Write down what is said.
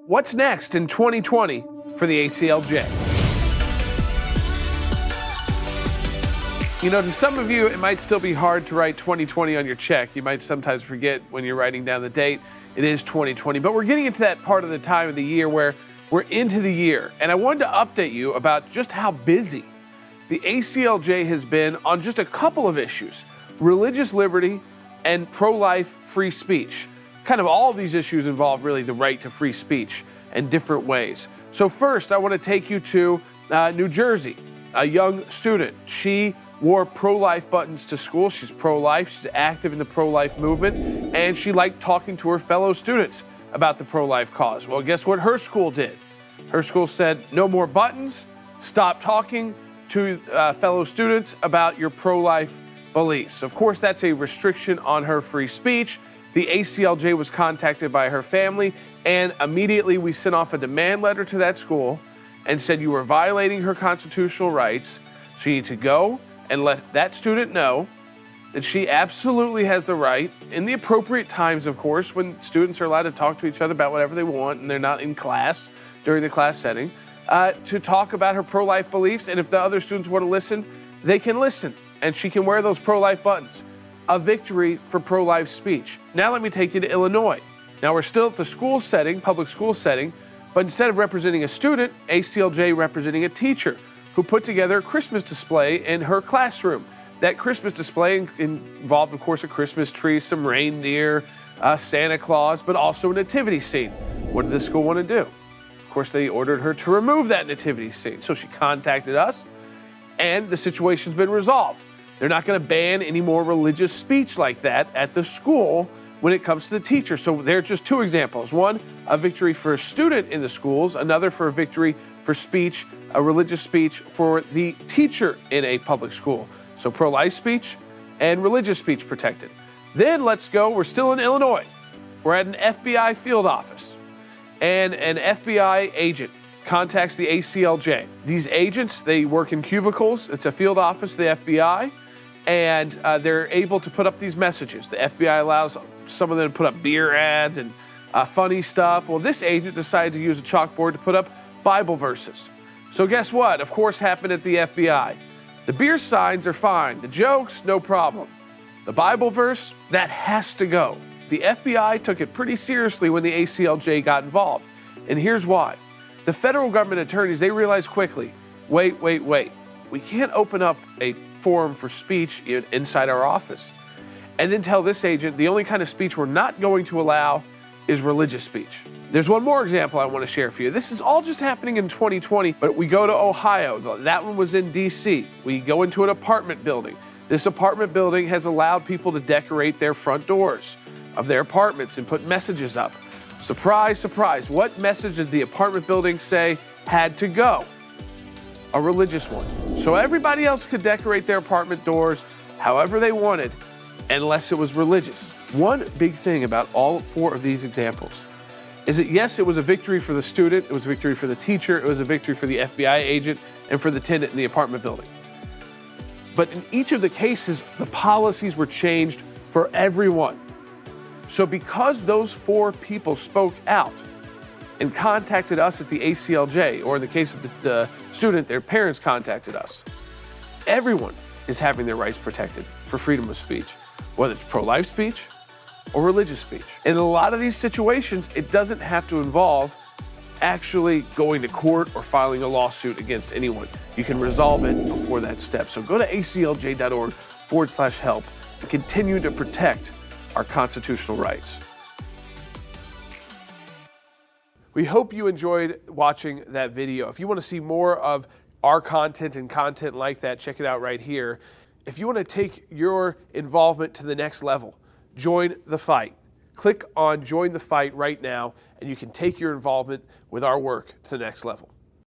What's next in 2020 for the ACLJ? You know, to some of you, it might still be hard to write 2020 on your check. You might sometimes forget when you're writing down the date, it is 2020. But we're getting into that part of the time of the year where we're into the year. And I wanted to update you about just how busy the ACLJ has been on just a couple of issues: religious liberty and pro-life free speech. Kind of all of these issues involve really the right to free speech in different ways. So first, I want to take you to New Jersey. A young student, she wore pro-life buttons to school. She's pro-life, she's active in the pro-life movement, and she liked talking to her fellow students about the pro-life cause. Well, guess what her school did? Her school said, no more buttons, stop talking to fellow students about your pro-life beliefs. Of course, that's a restriction on her free speech. The ACLJ was contacted by her family, and immediately we sent off a demand letter to that school and said you were violating her constitutional rights. So you need to go and let that student know that she absolutely has the right, in the appropriate times, of course, when students are allowed to talk to each other about whatever they want and they're not in class during the class setting, to talk about her pro-life beliefs. And if the other students want to listen, they can listen, and she can wear those pro-life buttons. A victory for pro-life speech. Now let me take you to Illinois. Now we're still at the school setting, public school setting, but instead of representing a student, ACLJ representing a teacher who put together a Christmas display in her classroom. That Christmas display involved, of course, a Christmas tree, some reindeer, Santa Claus, but also a nativity scene. What did the school want to do? Of course, they ordered her to remove that nativity scene. So she contacted us, and the situation's been resolved. They're not going to ban any more religious speech like that at the school when it comes to the teacher. So there are just two examples. One, a victory for a student in the schools. Another for a victory for speech, a religious speech for the teacher in a public school. So pro-life speech and religious speech protected. Then let's go, we're still in Illinois. We're at an FBI field office, and an FBI agent contacts the ACLJ. These agents, they work in cubicles. It's a field office of the FBI. And they're able to put up these messages. The FBI allows some of them to put up beer ads and funny stuff. Well, this agent decided to use a chalkboard to put up Bible verses. So guess what? Of course, happened at the FBI. The beer signs are fine. The jokes, no problem. The Bible verse, that has to go. The FBI took it pretty seriously when the ACLJ got involved. And here's why. The federal government attorneys, they realized quickly, wait. We can't open up a forum for speech inside our office and then tell this agent the only kind of speech we're not going to allow is religious speech. There's one more example I want to share for you. This is all just happening in 2020, but we go to Ohio. That one was in DC. We go into an apartment building. This apartment building has allowed people to decorate their front doors of their apartments and put messages up. Surprise, surprise. What message did the apartment building say had to go? A religious one. So everybody else could decorate their apartment doors however they wanted, unless it was religious. One big thing about all four of these examples is that, yes, it was a victory for the student, it was a victory for the teacher, it was a victory for the FBI agent, and for the tenant in the apartment building. But in each of the cases, the policies were changed for everyone. So because those four people spoke out and contacted us at the ACLJ, or in the case of the student, their parents contacted us, everyone is having their rights protected for freedom of speech, whether it's pro-life speech or religious speech. In a lot of these situations, it doesn't have to involve actually going to court or filing a lawsuit against anyone. You can resolve it before that step. So go to aclj.org/help and continue to protect our constitutional rights. We hope you enjoyed watching that video. If you want to see more of our content and content like that, check it out right here. If you want to take your involvement to the next level, join the fight. Click on Join the Fight right now, and you can take your involvement with our work to the next level.